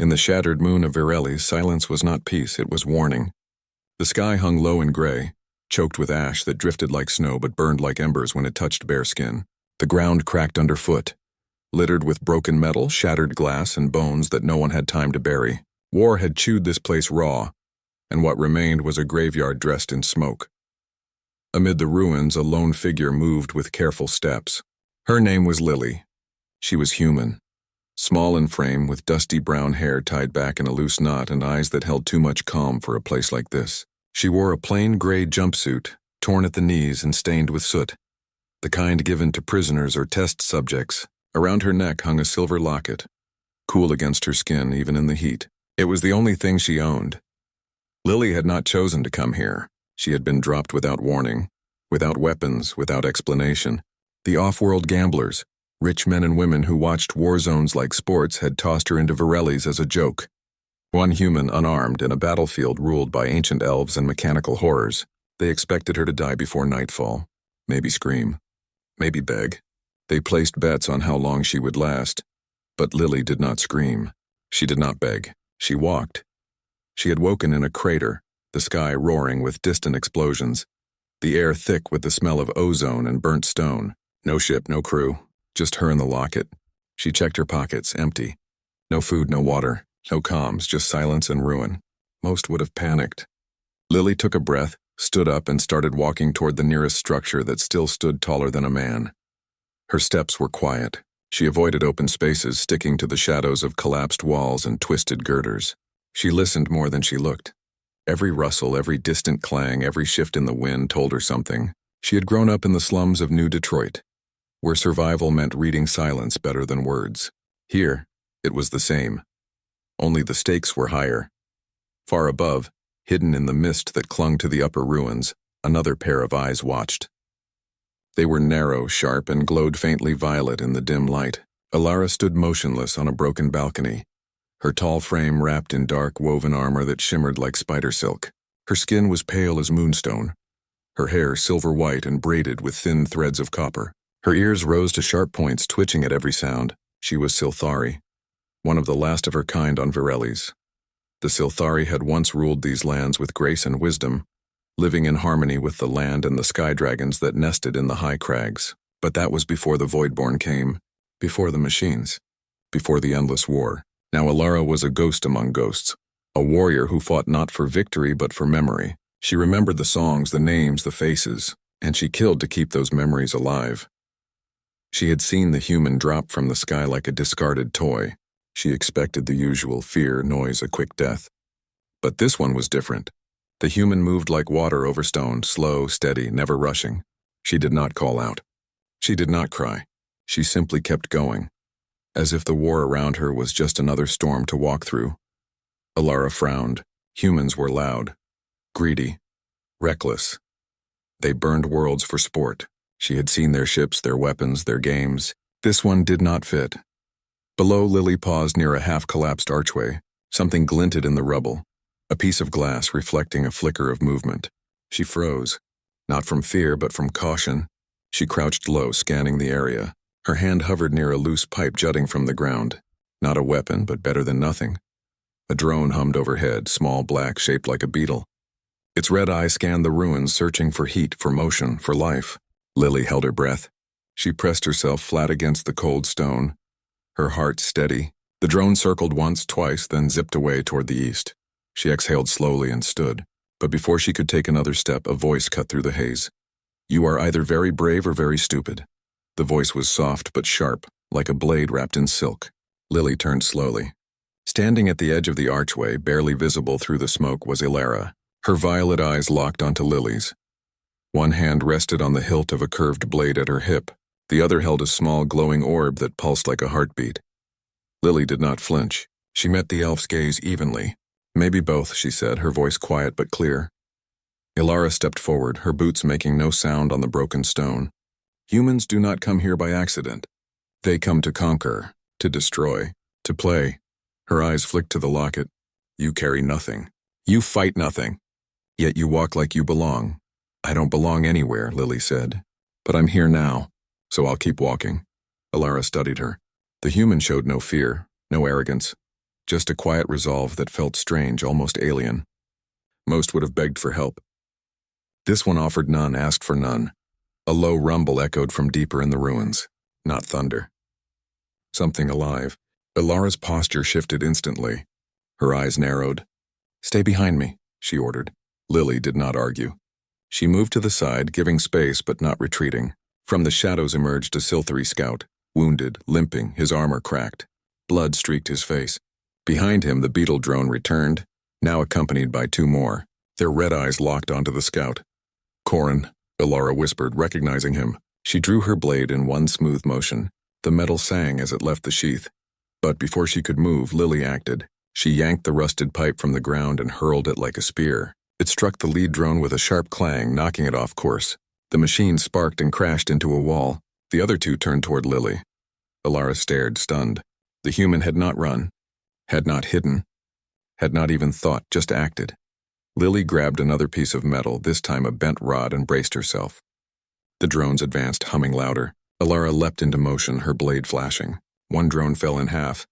In the shattered moon of Virelli, silence was not peace, it was warning. The sky hung low and gray, choked with ash that drifted like snow but burned like embers when it touched bare skin. The ground cracked underfoot, littered with broken metal, shattered glass, and bones that no one had time to bury. War had chewed this place raw, and what remained was a graveyard dressed in smoke. Amid the ruins, a lone figure moved with careful steps. Her name was Lily. She was human, small in frame, with dusty brown hair tied back in a loose knot and eyes that held too much calm for a place like this. She wore a plain gray jumpsuit, torn at the knees and stained with soot, the kind given to prisoners or test subjects. Around her neck hung a silver locket, cool against her skin even in the heat. It was the only thing she owned. Lily had not chosen to come here. She had been dropped without warning, without weapons, without explanation. The off-world gamblers, rich men and women who watched war zones like sports, had tossed her into Virelli's as a joke. One human, unarmed, in a battlefield ruled by ancient elves and mechanical horrors. They expected her to die before nightfall. Maybe scream. Maybe beg. They placed bets on how long she would last. But Lily did not scream. She did not beg. She walked. She had woken in a crater, the sky roaring with distant explosions, the air thick with the smell of ozone and burnt stone. No ship, no crew, just her and the locket. She checked her pockets, empty. No food, no water, no comms, just silence and ruin. Most would have panicked. Lily took a breath, stood up, and started walking toward the nearest structure that still stood taller than a man. Her steps were quiet. She avoided open spaces, sticking to the shadows of collapsed walls and twisted girders. She listened more than she looked. Every rustle, every distant clang, every shift in the wind told her something. She had grown up in the slums of New Detroit, where survival meant reading silence better than words. Here, it was the same. Only the stakes were higher. Far above, hidden in the mist that clung to the upper ruins, another pair of eyes watched. They were narrow, sharp, and glowed faintly violet in the dim light. Alara stood motionless on a broken balcony, her tall frame wrapped in dark, woven armor that shimmered like spider silk. Her skin was pale as moonstone, her hair silver white and braided with thin threads of copper. Her ears rose to sharp points, twitching at every sound. She was Silthari, one of the last of her kind on Virelli's. The Silthari had once ruled these lands with grace and wisdom, living in harmony with the land and the sky dragons that nested in the high crags. But that was before the Voidborn came, before the machines, before the endless war. Now Alara was a ghost among ghosts, a warrior who fought not for victory but for memory. She remembered the songs, the names, the faces, and she killed to keep those memories alive. She had seen the human drop from the sky like a discarded toy. She expected the usual fear, noise, a quick death. But this one was different. The human moved like water over stone, slow, steady, never rushing. She did not call out. She did not cry. She simply kept going, as if the war around her was just another storm to walk through. Alara frowned. Humans were loud, greedy, reckless. They burned worlds for sport. She had seen their ships, their weapons, their games. This one did not fit. Below, Lily paused near a half-collapsed archway. Something glinted in the rubble, a piece of glass reflecting a flicker of movement. She froze, not from fear but from caution. She crouched low, scanning the area. Her hand hovered near a loose pipe jutting from the ground. Not a weapon, but better than nothing. A drone hummed overhead, small, black, shaped like a beetle. Its red eye scanned the ruins, searching for heat, for motion, for life. Lily held her breath. She pressed herself flat against the cold stone, her heart steady. The drone circled once, twice, then zipped away toward the east. She exhaled slowly and stood. But before she could take another step, a voice cut through the haze. "You are either very brave or very stupid." The voice was soft but sharp, like a blade wrapped in silk. Lily turned slowly. Standing at the edge of the archway, barely visible through the smoke, was Alara. Her violet eyes locked onto Lily's. One hand rested on the hilt of a curved blade at her hip. The other held a small glowing orb that pulsed like a heartbeat. Lily did not flinch. She met the elf's gaze evenly. "Maybe both," she said, her voice quiet but clear. Alara stepped forward, her boots making no sound on the broken stone. "Humans do not come here by accident. They come to conquer, to destroy, to play." Her eyes flicked to the locket. "You carry nothing. You fight nothing. Yet you walk like you belong." "I don't belong anywhere," Lily said. "But I'm here now, so I'll keep walking." Alara studied her. The human showed no fear, no arrogance, just a quiet resolve that felt strange, almost alien. Most would have begged for help. This one offered none, asked for none. A low rumble echoed from deeper in the ruins, not thunder. Something alive. Ilara's posture shifted instantly. Her eyes narrowed. "Stay behind me," she ordered. Lily did not argue. She moved to the side, giving space but not retreating. From the shadows emerged a Sylthari scout, wounded, limping, his armor cracked. Blood streaked his face. Behind him, the beetle drone returned, now accompanied by two more. Their red eyes locked onto the scout. "Corin," Ilara whispered, recognizing him. She drew her blade in one smooth motion. The metal sang as it left the sheath. But before she could move, Lily acted. She yanked the rusted pipe from the ground and hurled it like a spear. It struck the lead drone with a sharp clang, knocking it off course. The machine sparked and crashed into a wall. The other two turned toward Lily. Ilara stared, stunned. The human had not run, had not hidden, had not even thought, just acted. Lily grabbed another piece of metal, this time a bent rod, and braced herself. The drones advanced, humming louder. Ilara leapt into motion, her blade flashing. One drone fell in half.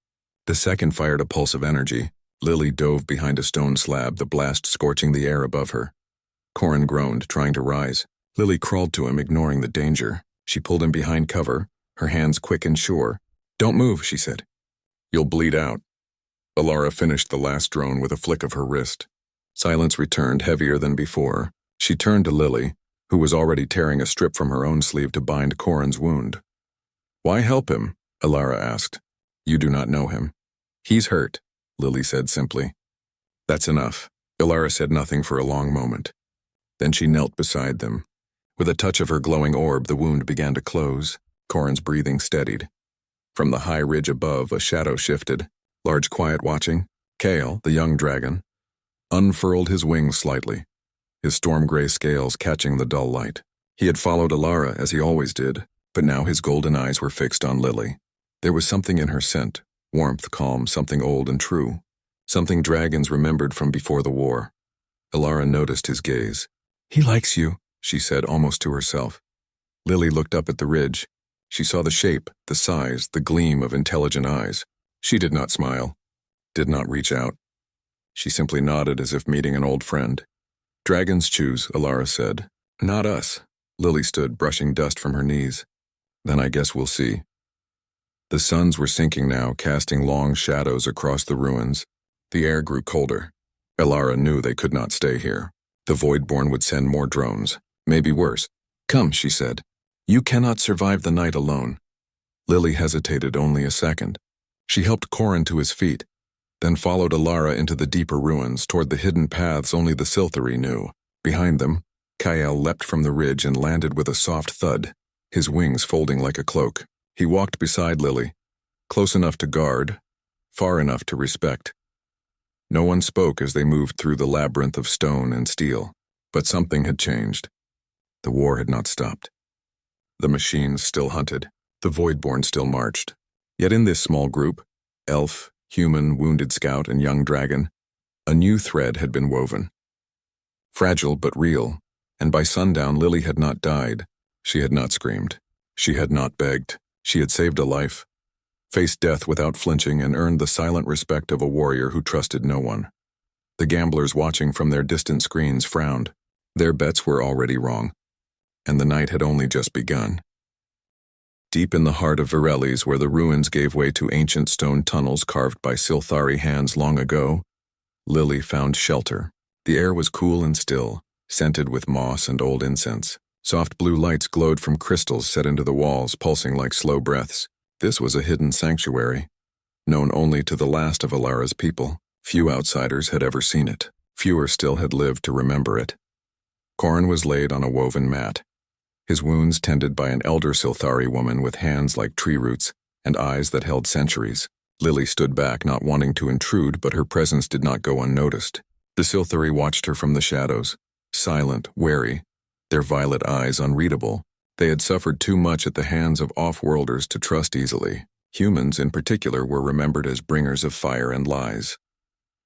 The second fired a pulse of energy. Lily dove behind a stone slab, the blast scorching the air above her. Corin groaned, trying to rise. Lily crawled to him, ignoring the danger. She pulled him behind cover, her hands quick and sure. "Don't move," she said. "You'll bleed out." Ilara finished the last drone with a flick of her wrist. Silence returned, heavier than before. She turned to Lily, who was already tearing a strip from her own sleeve to bind Corin's wound. "Why help him?" Ilara asked. "You do not know him." "He's hurt," Lily said simply. "That's enough." Ilara said nothing for a long moment. Then she knelt beside them. With a touch of her glowing orb, the wound began to close. Corin's breathing steadied. From the high ridge above, a shadow shifted. Large quiet watching. Kale, the young dragon, unfurled his wings slightly, his storm-gray scales catching the dull light. He had followed Ilara, as he always did, but now his golden eyes were fixed on Lily. There was something in her scent, warmth, calm, something old and true, something dragons remembered from before the war. Ilara noticed his gaze. "He likes you," she said almost to herself. Lily looked up at the ridge. She saw the shape, the size, the gleam of intelligent eyes. She did not smile, did not reach out. She simply nodded as if meeting an old friend. "Dragons choose," Ilara said. "Not us." Lily stood, brushing dust from her knees. "Then I guess we'll see." The suns were sinking now, casting long shadows across the ruins. The air grew colder. Ilara knew they could not stay here. The Voidborn would send more drones, maybe worse. "Come," she said. "You cannot survive the night alone." Lily hesitated only a second. She helped Corin to his feet, then followed Ilara into the deeper ruins, toward the hidden paths only the Sylthari knew. Behind them, Kyle leapt from the ridge and landed with a soft thud, his wings folding like a cloak. He walked beside Lily, close enough to guard, far enough to respect. No one spoke as they moved through the labyrinth of stone and steel, but something had changed. The war had not stopped. The machines still hunted, the Voidborn still marched. Yet in this small group, elf, human, wounded scout, and young dragon, a new thread had been woven. Fragile but real, and by sundown Lily had not died. She had not screamed. She had not begged. She had saved a life, faced death without flinching, and earned the silent respect of a warrior who trusted no one. The gamblers watching from their distant screens frowned. Their bets were already wrong, and the night had only just begun. Deep in the heart of Virelis, where the ruins gave way to ancient stone tunnels carved by Sylthari hands long ago, Lily found shelter. The air was cool and still, scented with moss and old incense. Soft blue lights glowed from crystals set into the walls, pulsing like slow breaths. This was a hidden sanctuary, known only to the last of Ilara's people. Few outsiders had ever seen it. Fewer still had lived to remember it. Corin was laid on a woven mat, his wounds tended by an elder Sylthari woman with hands like tree roots and eyes that held centuries. Lily stood back, not wanting to intrude, but her presence did not go unnoticed. The Sylthari watched her from the shadows, silent, wary, their violet eyes unreadable. They had suffered too much at the hands of off-worlders to trust easily. Humans, in particular, were remembered as bringers of fire and lies.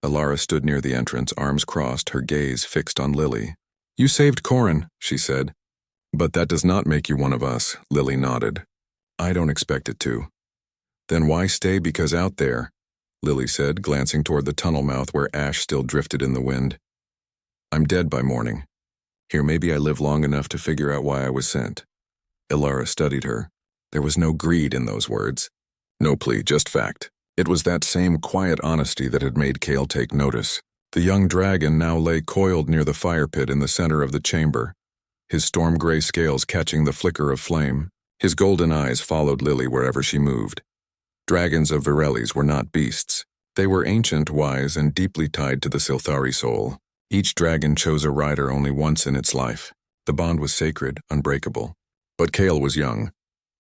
Ilara stood near the entrance, arms crossed, her gaze fixed on Lily. "You saved Corin," she said. "But that does not make you one of us," Lily nodded. "I don't expect it to." "Then why stay? Because out there," Lily said, glancing toward the tunnel mouth where ash still drifted in the wind. I'm dead by morning. Here, maybe I live long enough to figure out why I was sent. Ilara studied her. There was no greed in those words. No plea, just fact. It was that same quiet honesty that had made Kale take notice. The young dragon now lay coiled near the fire pit in the center of the chamber, his storm-gray scales catching the flicker of flame. His golden eyes followed Lily wherever she moved. Dragons of Virellis were not beasts. They were ancient, wise, and deeply tied to the Silthari soul. Each dragon chose a rider only once in its life. The bond was sacred, unbreakable. But Kale was young,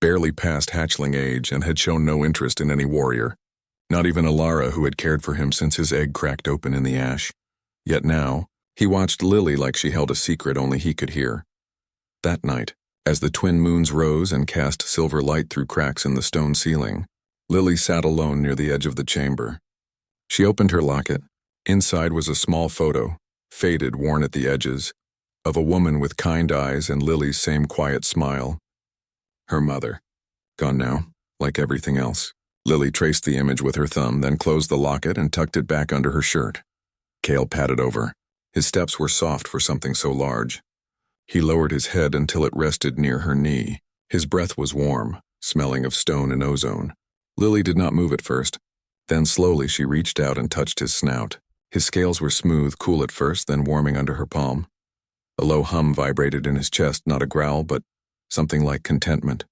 barely past hatchling age, and had shown no interest in any warrior. Not even Ilara, who had cared for him since his egg cracked open in the ash. Yet now, he watched Lily like she held a secret only he could hear. That night, as the twin moons rose and cast silver light through cracks in the stone ceiling, Lily sat alone near the edge of the chamber. She opened her locket. Inside was a small photo, faded, worn at the edges, of a woman with kind eyes and Lily's same quiet smile. Her mother. Gone now, like everything else. Lily traced the image with her thumb, then closed the locket and tucked it back under her shirt. Kale patted over. His steps were soft for something so large. He lowered his head until it rested near her knee. His breath was warm, smelling of stone and ozone. Lily did not move at first. Then slowly she reached out and touched his snout. His scales were smooth, cool at first, then warming under her palm. A low hum vibrated in his chest, not a growl, but something like contentment.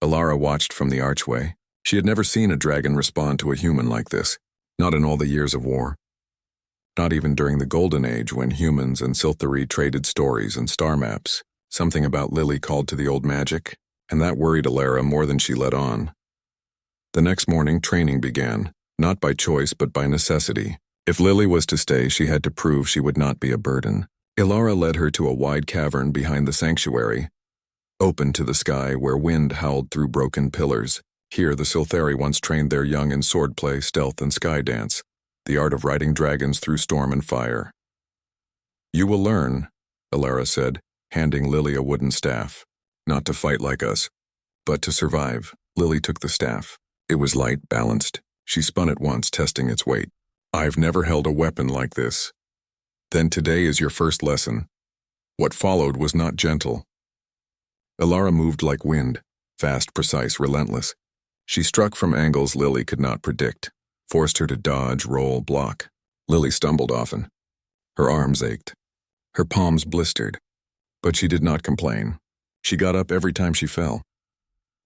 Ilara watched from the archway. She had never seen a dragon respond to a human like this, not in all the years of war. Not even during the Golden Age when humans and Silthari traded stories and star maps. Something about Lily called to the old magic, and that worried Ilara more than she let on. The next morning, training began, not by choice but by necessity. If Lily was to stay, she had to prove she would not be a burden. Ilara led her to a wide cavern behind the sanctuary, open to the sky where wind howled through broken pillars. Here the Silthari once trained their young in swordplay, stealth, and sky dance, the art of riding dragons through storm and fire. You will learn, Ilara said, handing Lily a wooden staff. Not to fight like us, but to survive. Lily took the staff. It was light, balanced. She spun it once, testing its weight. I've never held a weapon like this. Then today is your first lesson. What followed was not gentle. Ilara moved like wind, fast, precise, relentless. She struck from angles Lily could not predict, forced her to dodge, roll, block. Lily stumbled often. Her arms ached. Her palms blistered. But she did not complain. She got up every time she fell.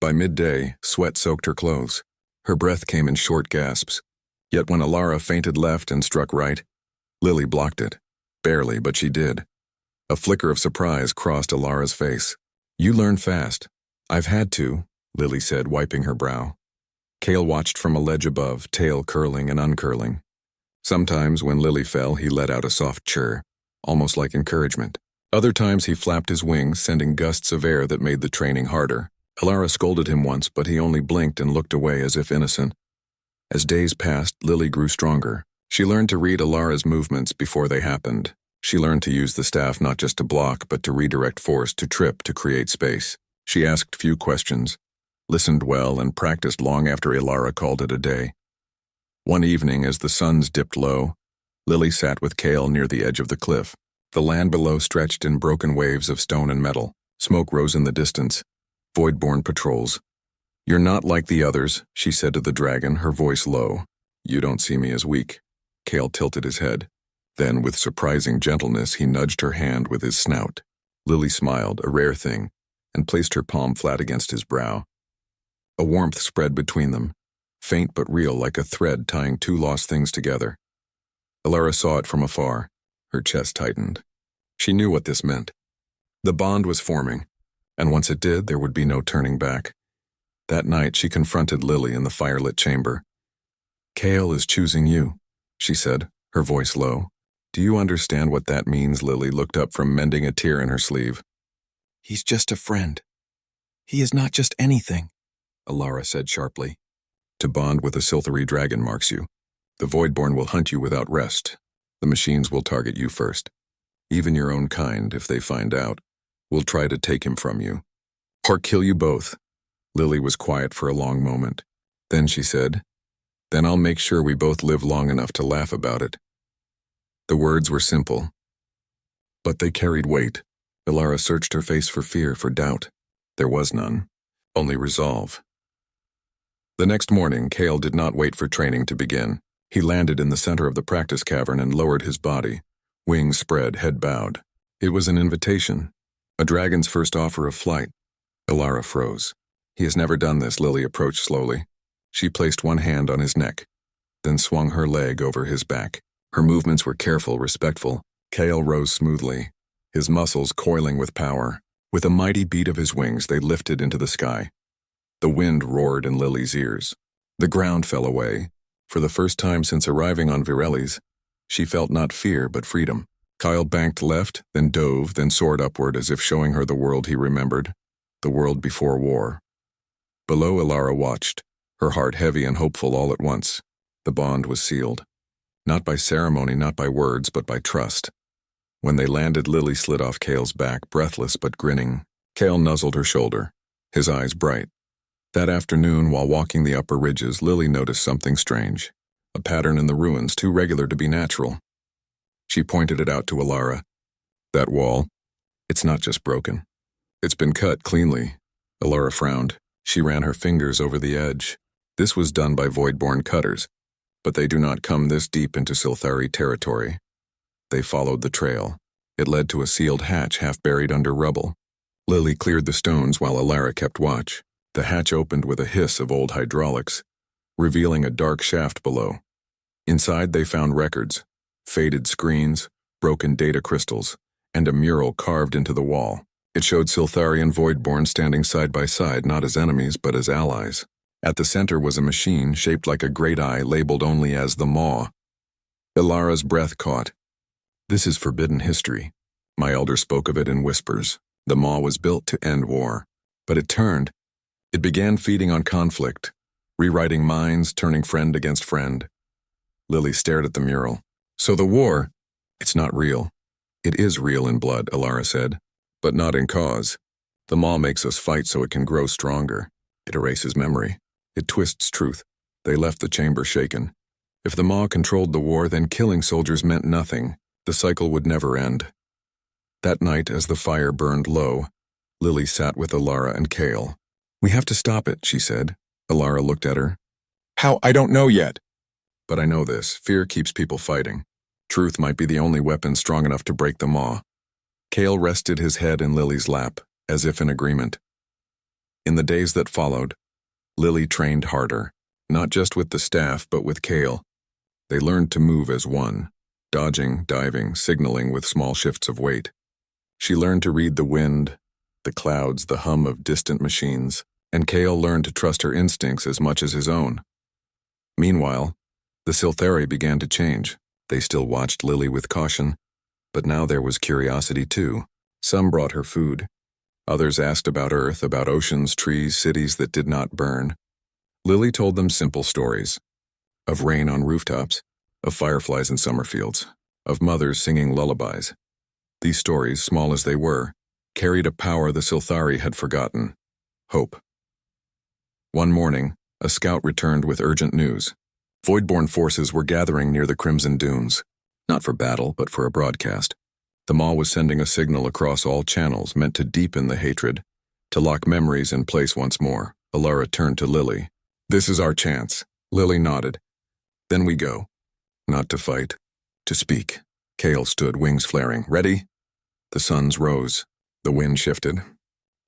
By midday, sweat soaked her clothes. Her breath came in short gasps. Yet when Ilara feinted left and struck right, Lily blocked it. Barely, but she did. A flicker of surprise crossed Ilara's face. You learn fast. I've had to, Lily said, wiping her brow. Kale watched from a ledge above, tail curling and uncurling. Sometimes when Lily fell, he let out a soft chirr, almost like encouragement. Other times he flapped his wings, sending gusts of air that made the training harder. Ilara scolded him once, but he only blinked and looked away as if innocent. As days passed, Lily grew stronger. She learned to read Ilara's movements before they happened. She learned to use the staff not just to block, but to redirect force, to trip, to create space. She asked few questions, listened well, and practiced long after Ilara called it a day. One evening, as the suns dipped low, Lily sat with Kale near the edge of the cliff. The land below stretched in broken waves of stone and metal. Smoke rose in the distance. Void-born patrols. You're not like the others, she said to the dragon, her voice low. You don't see me as weak. Kale tilted his head. Then, with surprising gentleness, he nudged her hand with his snout. Lily smiled, a rare thing, and placed her palm flat against his brow. A warmth spread between them, faint but real, like a thread tying two lost things together. Ilara saw it from afar. Her chest tightened. She knew what this meant. The bond was forming, and once it did, there would be no turning back. That night, she confronted Lily in the firelit chamber. Kale is choosing you, she said, her voice low. Do you understand what that means? Lily looked up from mending a tear in her sleeve. He's just a friend. He is not just anything, Ilara said sharply. To bond with a Silthari dragon marks you. The Voidborn will hunt you without rest. The machines will target you first. Even your own kind, if they find out, will try to take him from you. Or kill you both. Lily was quiet for a long moment. Then she said, Then I'll make sure we both live long enough to laugh about it." The words were simple, but they carried weight. Ilara searched her face for fear, for doubt. There was none, only resolve. The next morning, Kale did not wait for training to begin. He landed in the center of the practice cavern and lowered his body, wings spread, head bowed. It was an invitation, a dragon's first offer of flight. Ilara froze. "He has never done this," Lily approached slowly. She placed one hand on his neck, then swung her leg over his back. Her movements were careful, respectful. Kale rose smoothly, his muscles coiling with power. With a mighty beat of his wings, they lifted into the sky. The wind roared in Lily's ears. The ground fell away. For the first time since arriving on Virelli's, she felt not fear but freedom. Kyle banked left, then dove, then soared upward as if showing her the world he remembered, the world before war. Below, Ilara watched, her heart heavy and hopeful all at once. The bond was sealed. Not by ceremony, not by words, but by trust. When they landed, Lily slid off Kale's back, breathless but grinning. Kale nuzzled her shoulder, his eyes bright. That afternoon, while walking the upper ridges, Lily noticed something strange. A pattern in the ruins, too regular to be natural. She pointed it out to Ilara. "That wall, it's not just broken. It's been cut cleanly." Ilara frowned. She ran her fingers over the edge. This was done by void-born cutters, but they do not come this deep into Silthari territory. They followed the trail. It led to a sealed hatch half buried under rubble. Lily cleared the stones while Ilara kept watch. The hatch opened with a hiss of old hydraulics, revealing a dark shaft below. Inside they found records, faded screens, broken data crystals, and a mural carved into the wall. It showed Silthari and Voidborn standing side by side, not as enemies but as allies. At the center was a machine shaped like a great eye, labeled only as the Maw. Ilara's breath caught. "This is forbidden history." My elder spoke of it in whispers. The Maw was built to end war. But it turned. It began feeding on conflict, rewriting minds, turning friend against friend. Lily stared at the mural. "So the war, it's not real." "It is real in blood," Ilara said, "but not in cause. The Maw makes us fight so it can grow stronger. It erases memory. It twists truth." They left the chamber shaken. If the Maw controlled the war, then killing soldiers meant nothing. The cycle would never end. That night, as the fire burned low, Lily sat with Ilara and Kale. "We have to stop it," she said. Ilara looked at her. "How? I don't know yet." "But I know this. Fear keeps people fighting. Truth might be the only weapon strong enough to break the Maw." Kale rested his head in Lily's lap, as if in agreement. In the days that followed, Lily trained harder, not just with the staff but with Kale. They learned to move as one, dodging, diving, signaling with small shifts of weight. She learned to read the wind, the clouds, the hum of distant machines, and Kale learned to trust her instincts as much as his own. Meanwhile, the Silthari began to change. They still watched Lily with caution, but now there was curiosity too. Some brought her food. Others asked about Earth, about oceans, trees, cities that did not burn. Lily told them simple stories. Of rain on rooftops, of fireflies in summer fields, of mothers singing lullabies. These stories, small as they were, carried a power the Silthari had forgotten. Hope. One morning, a scout returned with urgent news. Voidborn forces were gathering near the Crimson Dunes, not for battle, but for a broadcast. The Maw was sending a signal across all channels meant to deepen the hatred, to lock memories in place once more. Ilara turned to Lily. "This is our chance." Lily nodded. "Then we go. Not to fight, to speak." Kale stood, wings flaring. "Ready?" The suns rose. The wind shifted.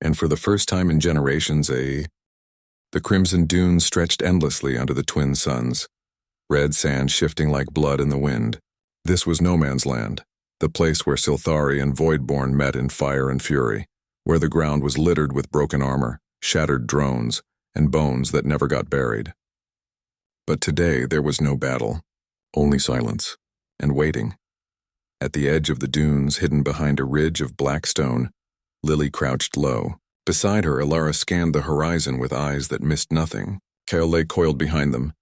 And for the first time in generations, the Crimson Dunes stretched endlessly under the twin suns, red sand shifting like blood in the wind. This was no man's land, the place where Silthari and Voidborn met in fire and fury, where the ground was littered with broken armor, shattered drones, and bones that never got buried. But today there was no battle, only silence, and waiting. At the edge of the dunes, hidden behind a ridge of black stone, Lily crouched low. Beside her, Ilara scanned the horizon with eyes that missed nothing. Kale lay coiled behind them,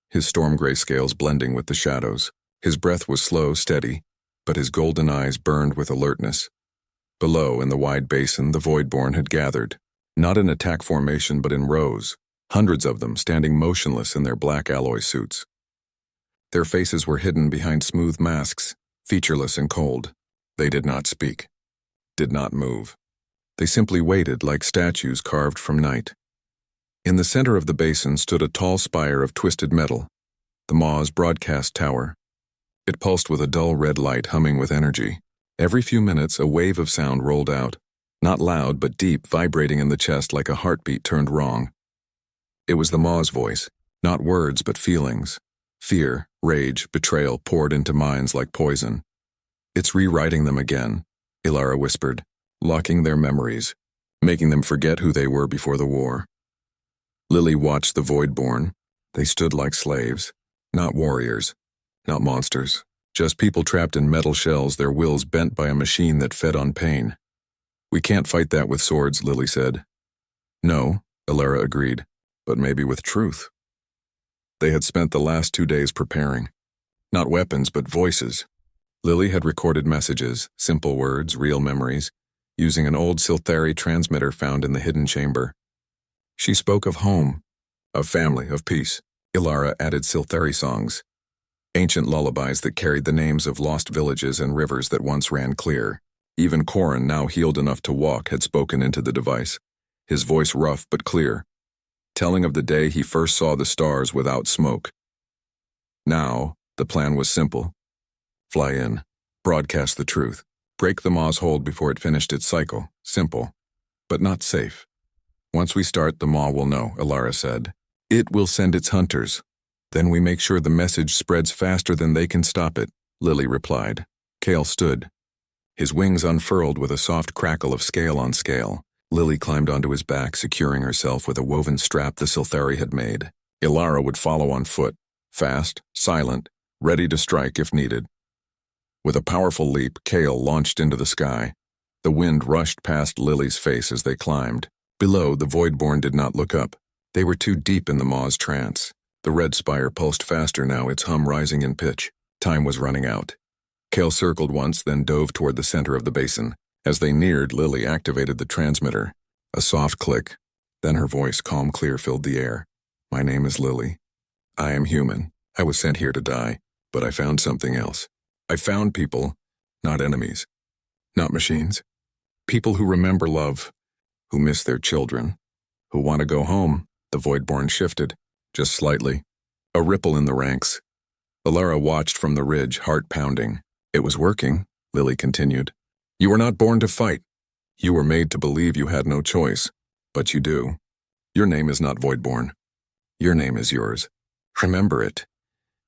his storm gray scales blending with the shadows. His breath was slow, steady, but his golden eyes burned with alertness. Below, in the wide basin, the Voidborn had gathered, not in attack formation but in rows, hundreds of them standing motionless in their black alloy suits. Their faces were hidden behind smooth masks, featureless and cold. They did not speak, did not move. They simply waited like statues carved from night. In the center of the basin stood a tall spire of twisted metal, the Maw's broadcast tower. It pulsed with a dull red light humming with energy. Every few minutes, a wave of sound rolled out, not loud but deep, vibrating in the chest like a heartbeat turned wrong. It was the Maw's voice, not words but feelings. Fear, rage, betrayal poured into minds like poison. "It's rewriting them again," Ilara whispered, locking their memories, making them forget who they were before the war. Lily watched the Voidborn. They stood like slaves, not warriors, not monsters, just people trapped in metal shells, their wills bent by a machine that fed on pain. "We can't fight that with swords," Lily said. "No," Ilara agreed, "but maybe with truth." They had spent the last 2 days preparing. Not weapons, but voices. Lily had recorded messages, simple words, real memories, using an old Silthari transmitter found in the hidden chamber. She spoke of home, of family, of peace. Ilara added Silthari songs, ancient lullabies that carried the names of lost villages and rivers that once ran clear. Even Corin, now healed enough to walk, had spoken into the device, his voice rough but clear, telling of the day he first saw the stars without smoke. Now, the plan was simple. Fly in, broadcast the truth, break the Maw's hold before it finished its cycle. Simple, but not safe. "Once we start, the Maw will know," Ilara said. "It will send its hunters. Then we make sure the message spreads faster than they can stop it," Lily replied. Kale stood, his wings unfurled with a soft crackle of scale on scale. Lily climbed onto his back, securing herself with a woven strap the Silthari had made. Ilara would follow on foot, fast, silent, ready to strike if needed. With a powerful leap, Kale launched into the sky. The wind rushed past Lily's face as they climbed. Below, the Voidborn did not look up. They were too deep in the Maw's trance. The red spire pulsed faster now, its hum rising in pitch. Time was running out. Kale circled once, then dove toward the center of the basin. As they neared, Lily activated the transmitter. A soft click. Then her voice, calm, clear, filled the air. "My name is Lily. I am human. I was sent here to die, but I found something else. I found people, not enemies, not machines. People who remember love, who miss their children, who want to go home." The Voidborn shifted, just slightly. A ripple in the ranks. Ilara watched from the ridge, heart pounding. "It was working," Lily continued. "You were not born to fight. You were made to believe you had no choice, but you do. Your name is not Voidborn. Your name is yours. Remember it."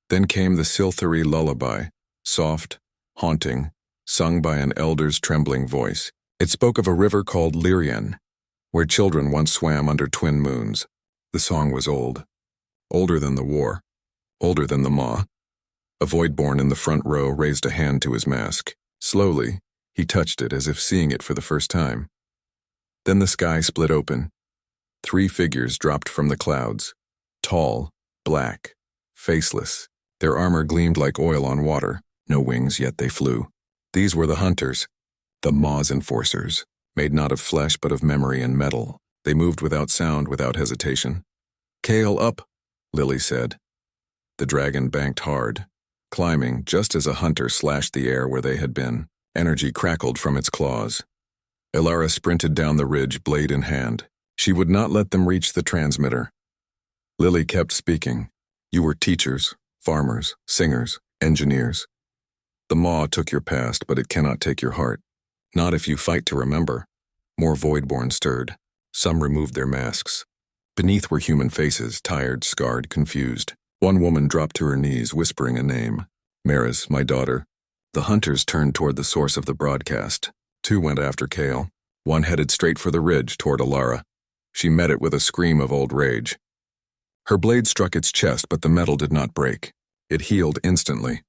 Then came the Silthari lullaby, soft, haunting, sung by an elder's trembling voice. It spoke of a river called Lyrian, where children once swam under twin moons. The song was old. Older than the war. Older than the Maw. A Voidborn in the front row raised a hand to his mask. Slowly, he touched it as if seeing it for the first time. Then the sky split open. 3 figures dropped from the clouds. Tall, black, faceless. Their armor gleamed like oil on water. No wings, yet they flew. These were the hunters, the Maw's enforcers, made not of flesh but of memory and metal. They moved without sound, without hesitation. "Kale, up," Lily said. The dragon banked hard, climbing just as a hunter slashed the air where they had been. Energy crackled from its claws. Ilara sprinted down the ridge, blade in hand. She would not let them reach the transmitter. Lily kept speaking. "You were teachers, farmers, singers, engineers. The Maw took your past, but it cannot take your heart. Not if you fight to remember." More Voidborn stirred. Some removed their masks. Beneath were human faces, tired, scarred, confused. One woman dropped to her knees, whispering a name. "Maris, my daughter." The hunters turned toward the source of the broadcast. 2 went after Kale. 1 headed straight for the ridge toward Ilara. She met it with a scream of old rage. Her blade struck its chest, but the metal did not break. It healed instantly.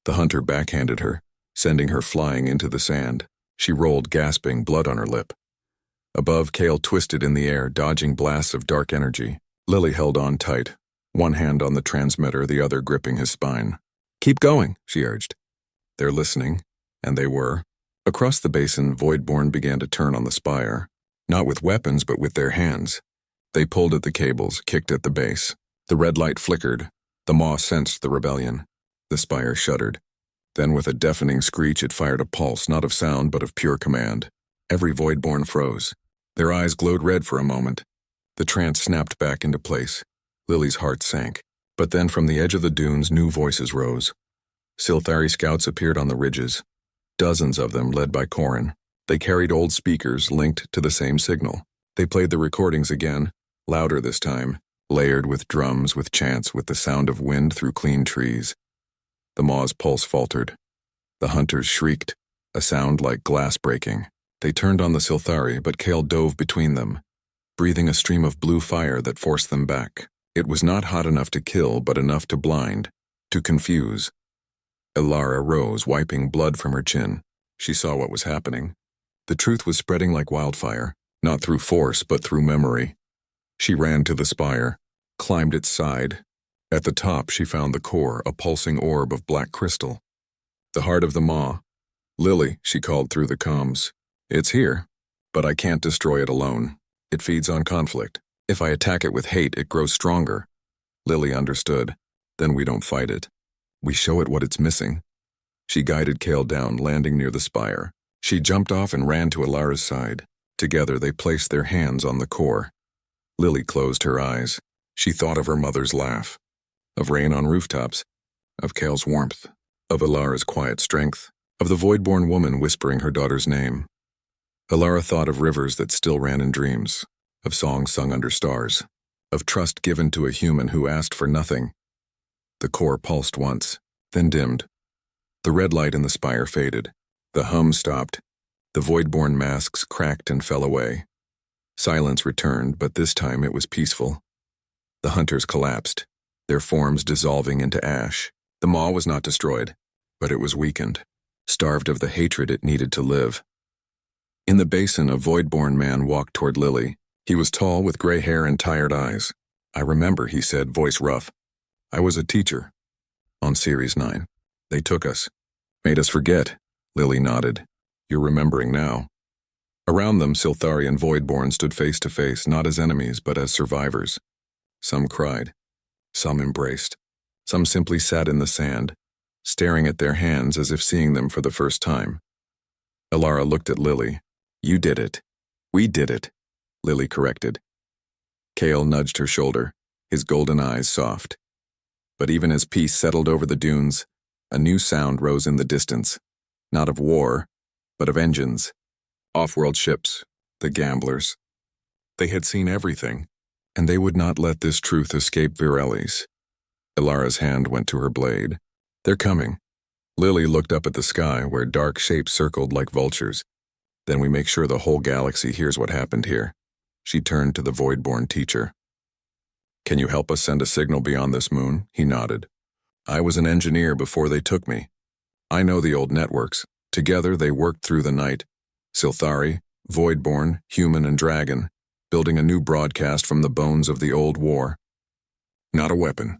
The hunter backhanded her, sending her flying into the sand. She rolled, gasping, blood on her lip. Above, Kale twisted in the air, dodging blasts of dark energy. Lily held on tight, one hand on the transmitter, the other gripping his spine. "Keep going," she urged. "They're listening," and they were. Across the basin, Voidborn began to turn on the spire, not with weapons but with their hands. They pulled at the cables, kicked at the base. The red light flickered. The maw sensed the rebellion. The spire shuddered. Then with a deafening screech it fired a pulse, not of sound but of pure command. Every Voidborn froze. Their eyes glowed red for a moment. The trance snapped back into place. Lily's heart sank. But then from the edge of the dunes new voices rose. Sylthari scouts appeared on the ridges. Dozens of them led by Corrin. They carried old speakers linked to the same signal. They played the recordings again, louder this time, layered with drums, with chants, with the sound of wind through clean trees. The maw's pulse faltered. The hunters shrieked, a sound like glass breaking. They turned on the Sylthari, but Kale dove between them, breathing a stream of blue fire that forced them back. It was not hot enough to kill, but enough to blind, to confuse. Ilara rose, wiping blood from her chin. She saw what was happening. The truth was spreading like wildfire, not through force, but through memory. She ran to the spire, climbed its side. At the top, she found the core, a pulsing orb of black crystal. The heart of the maw. Lily, she called through the comms. It's here, but I can't destroy it alone. It feeds on conflict. If I attack it with hate, it grows stronger. Lily understood. Then we don't fight it. We show it what it's missing. She guided Kale down, landing near the spire. She jumped off and ran to Ilara's side. Together they placed their hands on the core. Lily closed her eyes. She thought of her mother's laugh, of rain on rooftops, of Kale's warmth, of Ilara's quiet strength, of the Voidborn woman whispering her daughter's name. Ilara thought of rivers that still ran in dreams, of songs sung under stars, of trust given to a human who asked for nothing. The core pulsed once, then dimmed. The red light in the spire faded. The hum stopped. The Voidborn masks cracked and fell away. Silence returned, but this time it was peaceful. The hunters collapsed, their forms dissolving into ash. The maw was not destroyed, but it was weakened, starved of the hatred it needed to live. In the basin, a Voidborn man walked toward Lily. He was tall, with gray hair and tired eyes. I remember, he said, voice rough. I was a teacher. On Series 9. They took us. Made us forget. Lily nodded. You're remembering now. Around them, Sylthari and Voidborn stood face to face, not as enemies, but as survivors. Some cried. Some embraced. Some simply sat in the sand, staring at their hands as if seeing them for the first time. Ilara looked at Lily. You did it. We did it, Lily corrected. Kale nudged her shoulder, his golden eyes soft. But even as peace settled over the dunes, a new sound rose in the distance, not of war, but of engines. Off-world ships, the gamblers. They had seen everything, and they would not let this truth escape Virelli's. Ilara's hand went to her blade. They're coming. Lily looked up at the sky where dark shapes circled like vultures. Then we make sure the whole galaxy hears what happened here. She turned to the Voidborn teacher. Can you help us send a signal beyond this moon? He nodded. I was an engineer before they took me. I know the old networks. Together they worked through the night. Sylthari, Voidborn, human and dragon, building a new broadcast from the bones of the old war. Not a weapon.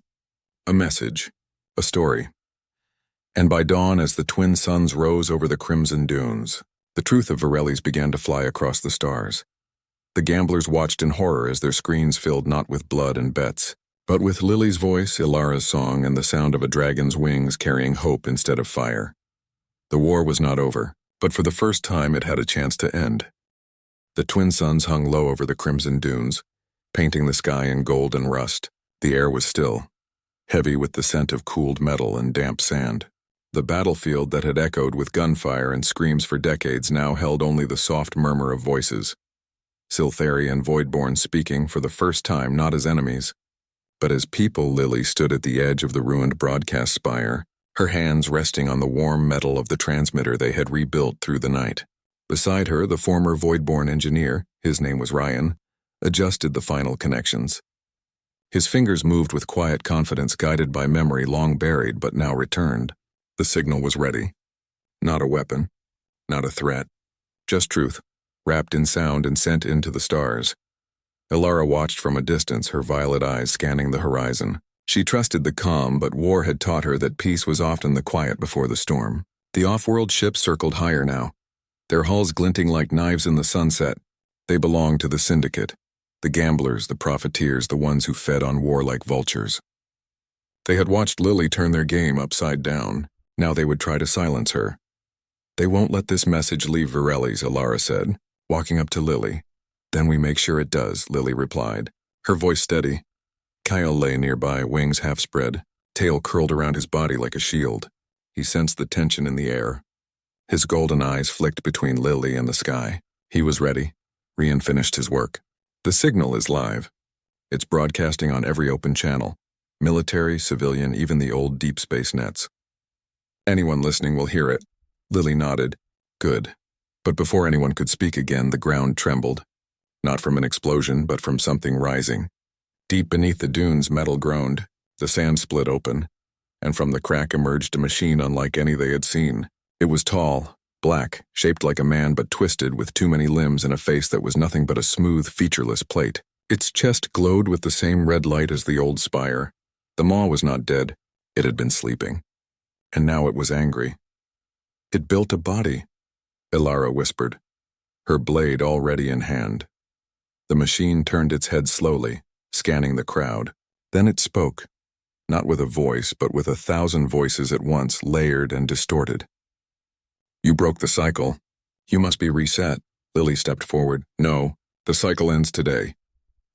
A message. A story. And by dawn, as the twin suns rose over the crimson dunes, the truth of Virelli's began to fly across the stars. The gamblers watched in horror as their screens filled not with blood and bets, but with Lily's voice, Ilara's song, and the sound of a dragon's wings carrying hope instead of fire. The war was not over, but for the first time it had a chance to end. The twin suns hung low over the crimson dunes, painting the sky in gold and rust. The air was still, heavy with the scent of cooled metal and damp sand. The battlefield that had echoed with gunfire and screams for decades now held only the soft murmur of voices. Sylthari and Voidborn speaking for the first time not as enemies, but as people. Lily stood at the edge of the ruined broadcast spire, her hands resting on the warm metal of the transmitter they had rebuilt through the night. Beside her, the former Voidborn engineer, his name was Ryan, adjusted the final connections. His fingers moved with quiet confidence, guided by memory long buried but now returned. The signal was ready. Not a weapon, not a threat, just truth, wrapped in sound and sent into the stars. Ilara watched from a distance, her violet eyes scanning the horizon. She trusted the calm, but war had taught her that peace was often the quiet before the storm. The off-world ships circled higher now, their hulls glinting like knives in the sunset. They belonged to the Syndicate, The gamblers, the profiteers, the ones who fed on war like vultures. They had watched Lily turn their game upside down. Now they would try to silence her. They won't let this message leave Virelli's, Alara said, walking up to Lily. Then we make sure it does, Lily replied, her voice steady. Kyle lay nearby, wings half spread, tail curled around his body like a shield. He sensed the tension in the air. His golden eyes flicked between Lily and the sky. He was ready. Rian finished his work. The signal is live. It's broadcasting on every open channel. Military, civilian, even the old deep space nets. Anyone listening will hear it. Lily nodded. Good. But before anyone could speak again, the ground trembled. Not from an explosion, but from something rising. Deep beneath the dunes, metal groaned. The sand split open. And from the crack emerged a machine unlike any they had seen. It was tall, black, shaped like a man but twisted with too many limbs and a face that was nothing but a smooth, featureless plate. Its chest glowed with the same red light as the old spire. The maw was not dead. It had been sleeping. And now it was angry. It built a body, Alara whispered, her blade already in hand. The machine turned its head slowly, scanning the crowd. Then it spoke, not with a voice, but with 1,000 voices at once, layered and distorted. You broke the cycle. You must be reset. Lily stepped forward. No, the cycle ends today.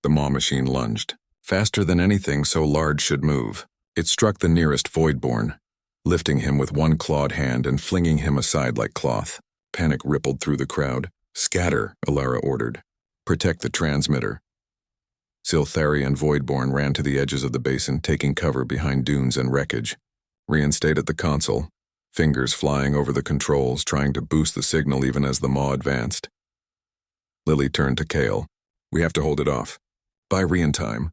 The maw machine lunged, faster than anything so large should move. It struck the nearest Voidborn, lifting him with one clawed hand and flinging him aside like cloth. Panic rippled through the crowd. Scatter, Alara ordered. Protect the transmitter. Silthari and Voidborn ran to the edges of the basin, taking cover behind dunes and wreckage. Rian stayed at the console, fingers flying over the controls, trying to boost the signal even as the maw advanced. Lily turned to Kale. We have to hold it off. By Rian time.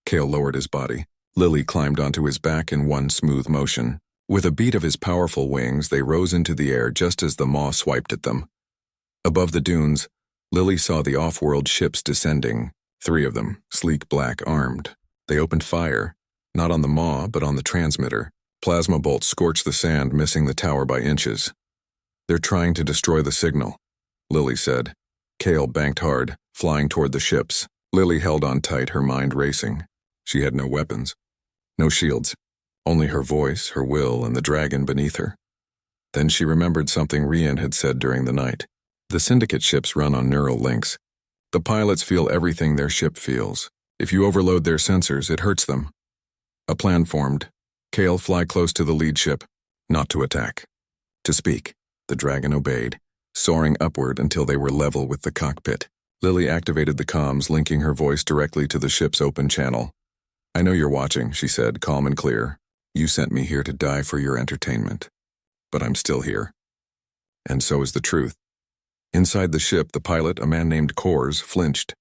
Kale lowered his body. Lily climbed onto his back in one smooth motion. With a beat of his powerful wings, they rose into the air just as the maw swiped at them. Above the dunes, Lily saw the off-world ships descending, 3 of them, sleek black, armed. They opened fire, not on the maw, but on the transmitter. Plasma bolts scorched the sand, missing the tower by inches. They're trying to destroy the signal, Lily said. Kale banked hard, flying toward the ships. Lily held on tight, her mind racing. She had no weapons, no shields. Only her voice, her will, and the dragon beneath her. Then she remembered something Rian had said during the night. The Syndicate ships run on neural links. The pilots feel everything their ship feels. If you overload their sensors, it hurts them. A plan formed. Kale, fly close to the lead ship. Not to attack. To speak. The dragon obeyed, soaring upward until they were level with the cockpit. Lily activated the comms, linking her voice directly to the ship's open channel. I know you're watching, she said, calm and clear. You sent me here to die for your entertainment. But I'm still here. And so is the truth. Inside the ship, the pilot, a man named Kors, flinched.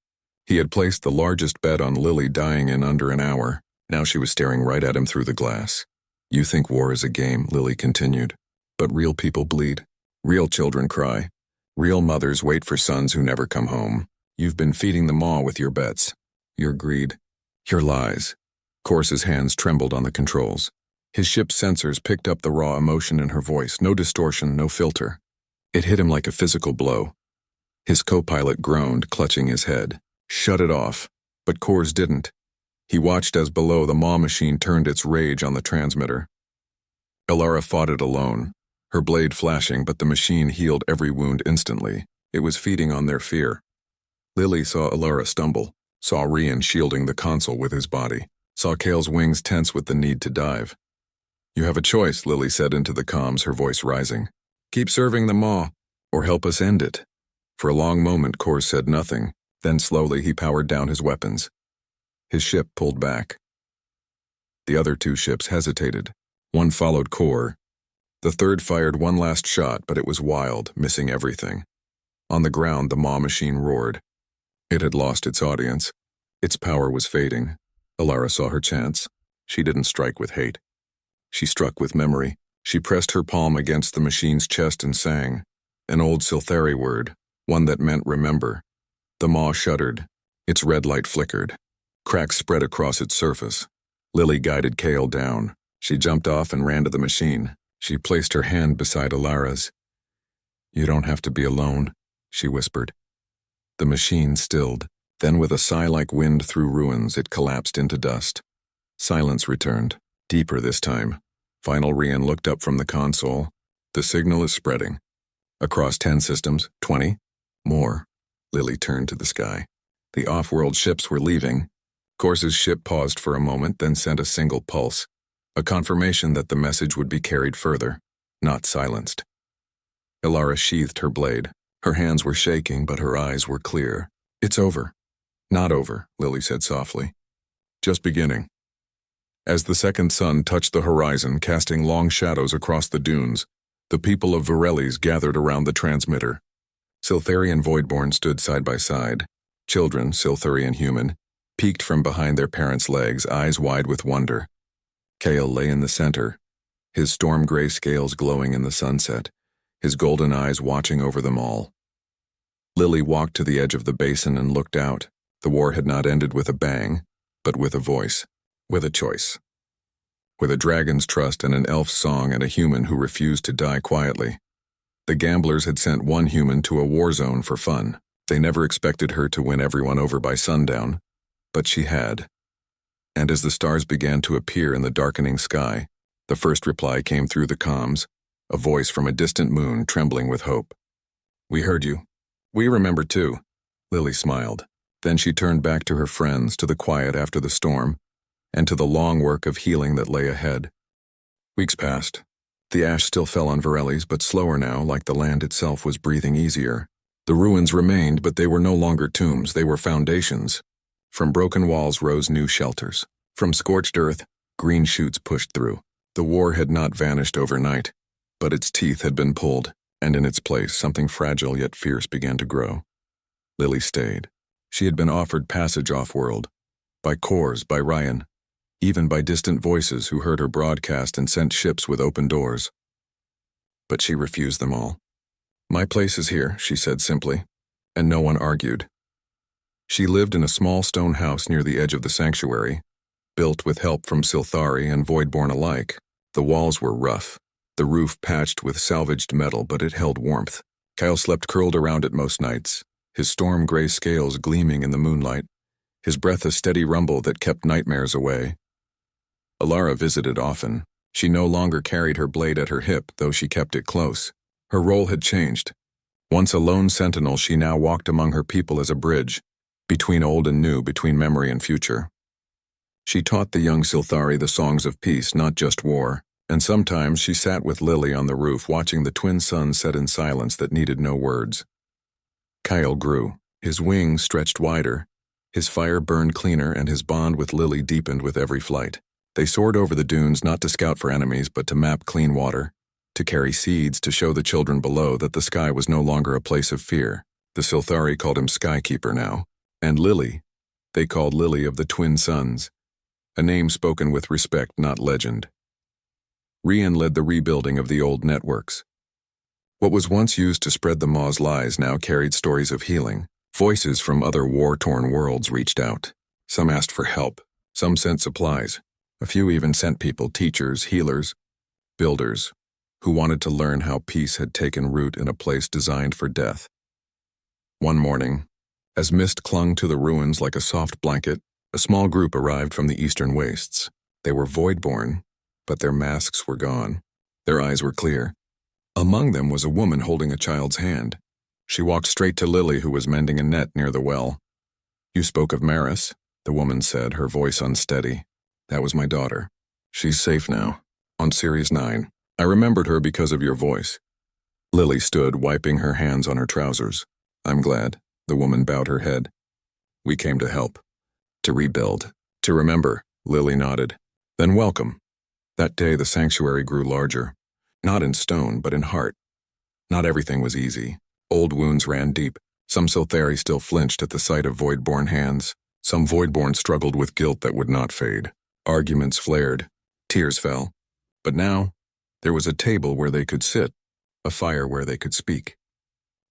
He had placed the largest bet on Lily dying in under an hour. Now she was staring right at him through the glass. You think war is a game, Lily continued. But real people bleed. Real children cry. Real mothers wait for sons who never come home. You've been feeding the maw with your bets. Your greed. Your lies. Kors's hands trembled on the controls. His ship's sensors picked up the raw emotion in her voice, no distortion, no filter. It hit him like a physical blow. His co-pilot groaned, clutching his head. Shut it off. But Kors didn't. He watched as below the maw machine turned its rage on the transmitter. Alara fought it alone, her blade flashing, but the machine healed every wound instantly. It was feeding on their fear. Lily saw Alara stumble, saw Rian shielding the console with his body, saw Kale's wings tense with the need to dive. You have a choice, Lily said into the comms, her voice rising. Keep serving the maw, or help us end it. For a long moment, Kors said nothing. Then slowly he powered down his weapons. His ship pulled back. The other 2 ships hesitated. One followed Kor. The third fired one last shot, but it was wild, missing everything. On the ground, the maw machine roared. It had lost its audience. Its power was fading. Alara saw her chance. She didn't strike with hate. She struck with memory. She pressed her palm against the machine's chest and sang. An old Silthari word, one that meant remember. The maw shuddered. Its red light flickered. Cracks spread across its surface. Lily guided Kale down. She jumped off and ran to the machine. She placed her hand beside Alara's. You don't have to be alone, she whispered. The machine stilled. Then with a sigh like wind through ruins, it collapsed into dust. Silence returned, deeper this time. Final Rian looked up from the console. The signal is spreading. Across 10 systems, 20? More. Lily turned to the sky. The off-world ships were leaving. Corsa's ship paused for a moment, then sent a single pulse, a confirmation that the message would be carried further, not silenced. Ilara sheathed her blade. Her hands were shaking, but her eyes were clear. It's over. Not over, Lily said softly. Just beginning. As the second sun touched the horizon, casting long shadows across the dunes, the people of Virelis gathered around the transmitter. Silthari and Voidborn stood side by side. Children, Silthari and human, peeked from behind their parents' legs, eyes wide with wonder. Kale lay in the center, his storm-gray scales glowing in the sunset, his golden eyes watching over them all. Lily walked to the edge of the basin and looked out. The war had not ended with a bang, but with a voice, with a choice. With a dragon's trust and an elf's song and a human who refused to die quietly. The gamblers had sent one human to a war zone for fun. They never expected her to win everyone over by sundown, but she had. And as the stars began to appear in the darkening sky, the first reply came through the comms, a voice from a distant moon trembling with hope. We heard you. We remember too. Lily smiled. Then she turned back to her friends, to the quiet after the storm, and to the long work of healing that lay ahead. Weeks passed. The ash still fell on Virelis, but slower now, like the land itself was breathing easier. The ruins remained, but they were no longer tombs, they were foundations. From broken walls rose new shelters. From scorched earth, green shoots pushed through. The war had not vanished overnight, but its teeth had been pulled, and in its place something fragile yet fierce began to grow. Lily stayed. She had been offered passage off-world, by Kors, by Ryan, even by distant voices who heard her broadcast and sent ships with open doors. But she refused them all. My place is here, she said simply, and no one argued. She lived in a small stone house near the edge of the sanctuary, built with help from Silthari and Voidborn alike. The walls were rough, the roof patched with salvaged metal, but it held warmth. Kyle slept curled around it most nights, his storm-gray scales gleaming in the moonlight, his breath a steady rumble that kept nightmares away. Ilara visited often. She no longer carried her blade at her hip, though she kept it close. Her role had changed. Once a lone sentinel, she now walked among her people as a bridge, between old and new, between memory and future. She taught the young Silthari the songs of peace, not just war, and sometimes she sat with Lily on the roof watching the twin suns set in silence that needed no words. Kyle grew. His wings stretched wider, his fire burned cleaner, and his bond with Lily deepened with every flight. They soared over the dunes not to scout for enemies, but to map clean water, to carry seeds to show the children below that the sky was no longer a place of fear. The Silthari called him Skykeeper now. And Lily, they called Lily of the Twin Suns, a name spoken with respect, not legend. Rian led the rebuilding of the old networks. What was once used to spread the Maw's lies now carried stories of healing. Voices from other war-torn worlds reached out. Some asked for help, some sent supplies. A few even sent people, teachers, healers, builders, who wanted to learn how peace had taken root in a place designed for death. One morning, as mist clung to the ruins like a soft blanket, a small group arrived from the eastern wastes. They were Voidborn, but their masks were gone. Their eyes were clear. Among them was a woman holding a child's hand. She walked straight to Lily, who was mending a net near the well. You spoke of Maris, the woman said, her voice unsteady. That was my daughter. She's safe now, on Series 9. I remembered her because of your voice. Lily stood, wiping her hands on her trousers. I'm glad. The woman bowed her head. We came to help. To rebuild. To remember. Lily nodded. Then welcome. That day the sanctuary grew larger. Not in stone, but in heart. Not everything was easy. Old wounds ran deep. Some Silthari still flinched at the sight of Voidborn hands. Some Voidborn struggled with guilt that would not fade. Arguments flared. Tears fell. But now, there was a table where they could sit, a fire where they could speak.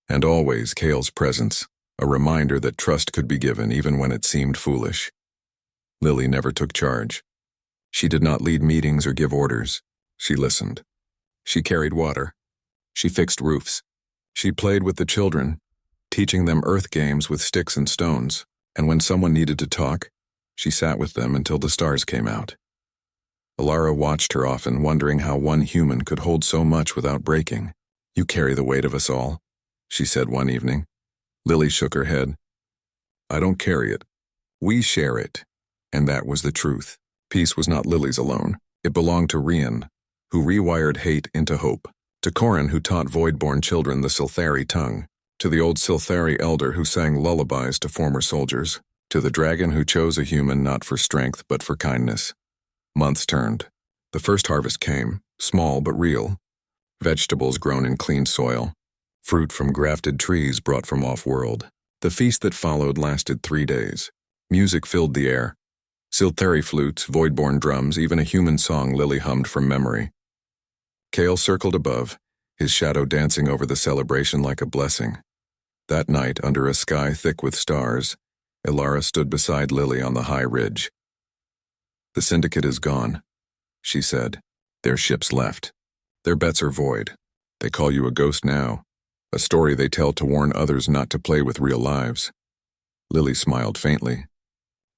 And always Kale's presence, a reminder that trust could be given even when it seemed foolish. Lily never took charge. She did not lead meetings or give orders. She listened. She carried water. She fixed roofs. She played with the children, teaching them earth games with sticks and stones. And when someone needed to talk, she sat with them until the stars came out. Alara watched her often, wondering how one human could hold so much without breaking. "You carry the weight of us all," she said one evening. Lily shook her head. "I don't carry it. We share it." And that was the truth. Peace was not Lily's alone. It belonged to Rian, who rewired hate into hope, to Corin, who taught void-born children the Silthari tongue, to the old Silthari elder who sang lullabies to former soldiers, to the dragon who chose a human not for strength but for kindness. Months turned. The first harvest came, small but real. Vegetables grown in clean soil, fruit from grafted trees brought from off-world. The feast that followed lasted 3 days. Music filled the air. Silthari flutes, void-born drums, even a human song Lily hummed from memory. Kale circled above, his shadow dancing over the celebration like a blessing. That night, under a sky thick with stars, Alara stood beside Lily on the high ridge. "The syndicate is gone," she said. "Their ships left. Their bets are void. They call you a ghost now, a story they tell to warn others not to play with real lives." Lily smiled faintly.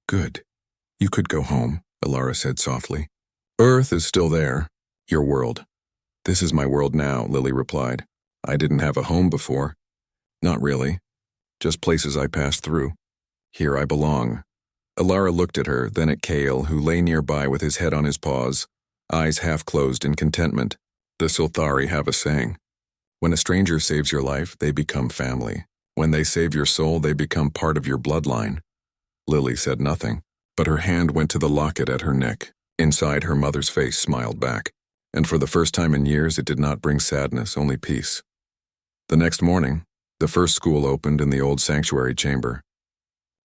"Good. You could go home," Alara said softly. "Earth is still there. Your world." "This is my world now," Lily replied. "I didn't have a home before." "Not really. Just places I passed through. Here I belong." Alara looked at her, then at Kale, who lay nearby with his head on his paws, eyes half closed in contentment. The Silthari have a saying. When a stranger saves your life, they become family. When they save your soul, they become part of your bloodline. Lily said nothing, but her hand went to the locket at her neck. Inside, her mother's face smiled back, and for the first time in years it did not bring sadness, only peace. The next morning, the first school opened in the old sanctuary chamber.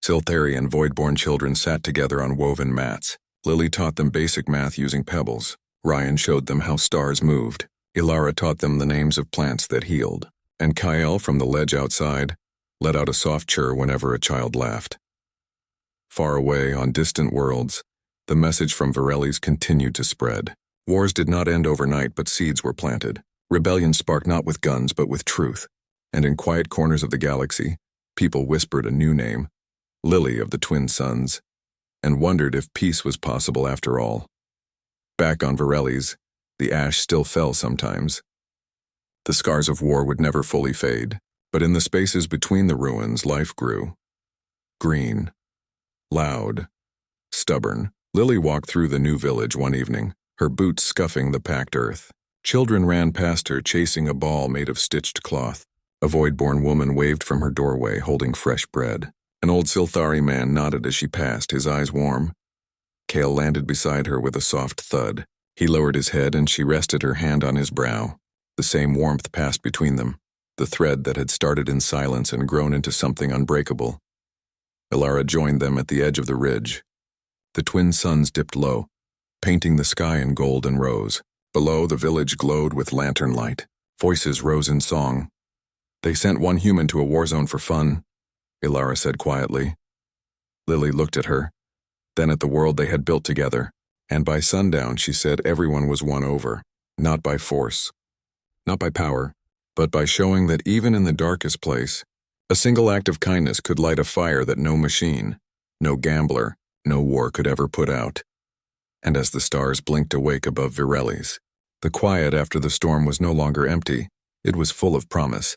Silthari and void-born children sat together on woven mats. Lily taught them basic math using pebbles. Ryan showed them how stars moved. Alara taught them the names of plants that healed. And Kyle, from the ledge outside, let out a soft chirr whenever a child laughed. Far away, on distant worlds, the message from Varelli's continued to spread. Wars did not end overnight, but seeds were planted. Rebellion sparked not with guns, but with truth. And in quiet corners of the galaxy, people whispered a new name, Lily of the Twin Suns, and wondered if peace was possible after all. Back on Varelli's, the ash still fell sometimes. The scars of war would never fully fade, but in the spaces between the ruins, life grew. Green, loud, stubborn. Lily walked through the new village one evening, her boots scuffing the packed earth. Children ran past her, chasing a ball made of stitched cloth. A void-born woman waved from her doorway, holding fresh bread. An old Silthari man nodded as she passed, his eyes warm. Kale landed beside her with a soft thud. He lowered his head and she rested her hand on his brow. The same warmth passed between them, the thread that had started in silence and grown into something unbreakable. Alara joined them at the edge of the ridge. The twin suns dipped low, painting the sky in gold and rose. Below, the village glowed with lantern light. Voices rose in song. "They sent one human to a war zone for fun," Alara said quietly. Lily looked at her, then at the world they had built together, and by sundown she said everyone was won over, not by force, not by power, but by showing that even in the darkest place, a single act of kindness could light a fire that no machine, no gambler, no war could ever put out. And as the stars blinked awake above Varelli's, the quiet after the storm was no longer empty, it was full of promise.